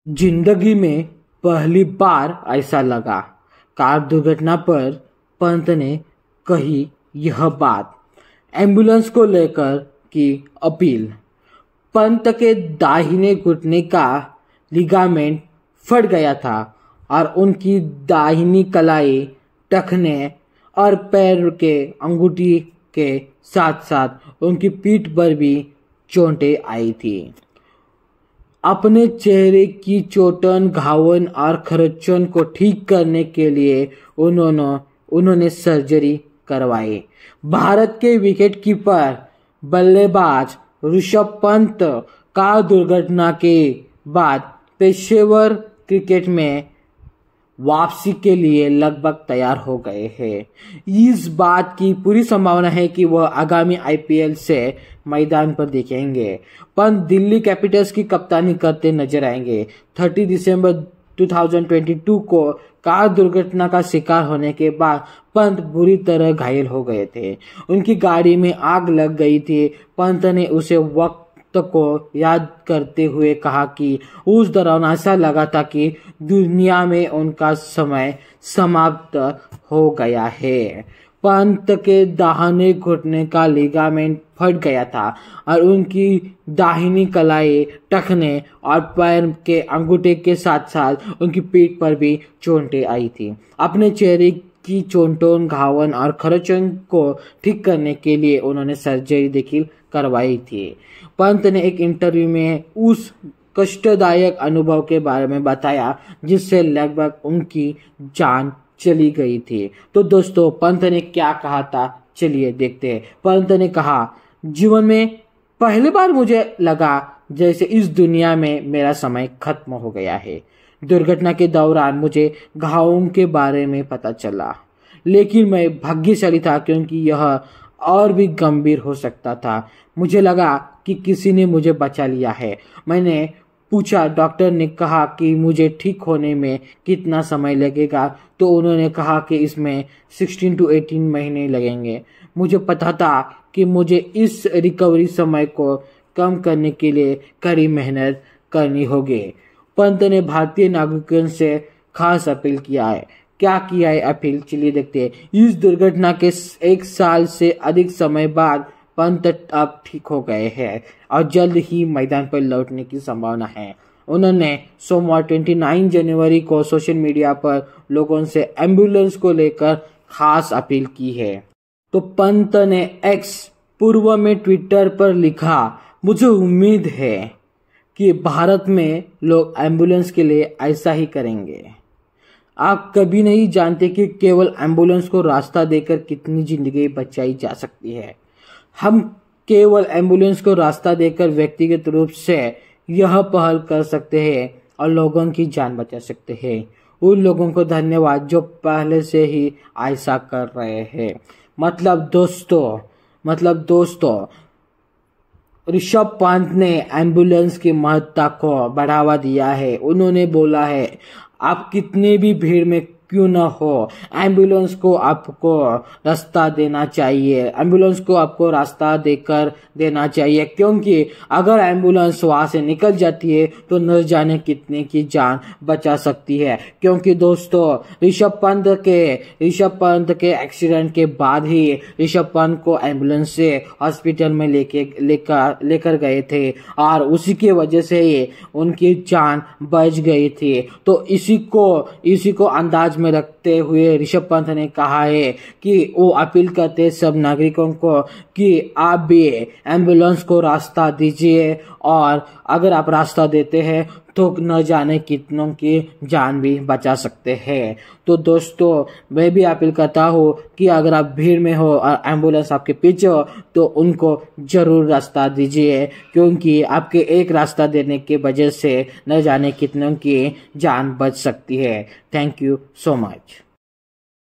जिंदगी में पहली बार ऐसा लगा। कार दुर्घटना पर पंत ने कही यह बात। एम्बुलेंस को लेकर की अपील। पंत के दाहिने घुटने का लिगामेंट फट गया था और उनकी दाहिनी कलाई, टखने और पैर के अंगूठी के साथ साथ उनकी पीठ पर भी चोटें आई थी। अपने चेहरे की चोटन, घावन और खरोंचन को ठीक करने के लिए उन्होंने सर्जरी करवाई। भारत के विकेटकीपर बल्लेबाज ऋषभ पंत कार दुर्घटना के बाद पेशेवर क्रिकेट में वापसी के लिए लगभग तैयार हो गए हैं। इस बात की पूरी संभावना है कि वह आगामी आईपीएल से मैदान पर दिखेंगे। पंत दिल्ली कैपिटल्स की कप्तानी करते नजर आएंगे। 30 दिसंबर 2022 को कार दुर्घटना का शिकार होने के बाद पंत बुरी तरह घायल हो गए थे। उनकी गाड़ी में आग लग गई थी। पंत ने उसे वक्त को याद करते हुए कहा कि उस दौरान ऐसा लगा था कि दुनिया में उनका समय समाप्त हो गया है। पंत के दाहिने घुटने का लिगामेंट फट गया था और उनकी दाहिनी कलाई, टखने और पैर के अंगूठे के साथ साथ उनकी पीठ पर भी चोटें आई थी। अपने चेहरे की चोटों, घावन और खरोंचन को ठीक करने के लिए उन्होंने सर्जरी देखिल करवाई थी। पंत ने एक इंटरव्यू में उस कष्टदायक अनुभव के बारे में बताया जिससे लगभग उनकी जान चली गई थी। तो दोस्तों, पंत ने क्या कहा था, चलिए देखते हैं। पंत ने कहा, जीवन में पहली बार मुझे लगा जैसे इस दुनिया में मेरा समय खत्म हो गया है। दुर्घटना के दौरान मुझे घावों के बारे में पता चला, लेकिन मैं भाग्यशाली था क्योंकि यह और भी गंभीर हो सकता था। मुझे लगा कि किसी ने मुझे बचा लिया है। मैंने पूछा, डॉक्टर ने कहा कि मुझे ठीक होने में कितना समय लगेगा, तो उन्होंने कहा कि इसमें 16 to 18 महीने लगेंगे। मुझे पता था कि मुझे इस रिकवरी समय को कम करने के लिए कड़ी मेहनत करनी होगी। पंत ने भारतीय नागरिकों से खास अपील किया है। क्या किया है अपील, चलिए देखते हैं। इस दुर्घटना के 1 साल से अधिक समय बाद पंत अब ठीक हो गए हैं और जल्द ही मैदान पर लौटने की संभावना है। उन्होंने सोमवार 29 जनवरी को सोशल मीडिया पर लोगों से एम्बुलेंस को लेकर खास अपील की है। तो पंत ने एक्स पूर्व में ट्विटर पर लिखा, मुझे उम्मीद है कि भारत में लोग एम्बुलेंस के लिए ऐसा ही करेंगे। आप कभी नहीं जानते कि केवल एम्बुलेंस को रास्ता देकर कितनी जिंदगी बचाई जा सकती है। हम केवल एम्बुलेंस को रास्ता देकर व्यक्तिगत रूप से यह पहल कर सकते हैं और लोगों की जान बचा सकते हैं। उन लोगों को धन्यवाद जो पहले से ही ऐसा कर रहे हैं। मतलब दोस्तों, ऋषभ पंत ने एम्बुलेंस की महत्ता को बढ़ावा दिया है। उन्होंने बोला है, आप कितने भी भीड़ में क्यों न हो, एम्बुलेंस को आपको रास्ता देना चाहिए। एम्बुलेंस को आपको रास्ता देकर देना चाहिए, क्योंकि अगर एम्बुलेंस वहां से निकल जाती है तो न जाने कितने की जान बचा सकती है। क्योंकि दोस्तों, ऋषभ पंत के एक्सीडेंट के बाद ही ऋषभ पंत को एम्बुलेंस से हॉस्पिटल में लेकर गए थे और उसी की वजह से ही उनकी जान बच गई थी। तो इसी को अंदाज में रखते हुए ऋषभ पंत ने कहा है कि वो अपील करते हैं सब नागरिकों को कि आप भी एम्बुलेंस को रास्ता दीजिए, और अगर आप रास्ता देते हैं तो न जाने कितनों की जान भी बचा सकते हैं। तो दोस्तों, मैं भी अपील करता हूँ कि अगर आप भीड़ में हो और एम्बुलेंस आपके पीछे हो तो उनको जरूर रास्ता दीजिए, क्योंकि आपके एक रास्ता देने की वजह से न जाने कितनों की जान बच सकती है। Thank you so much.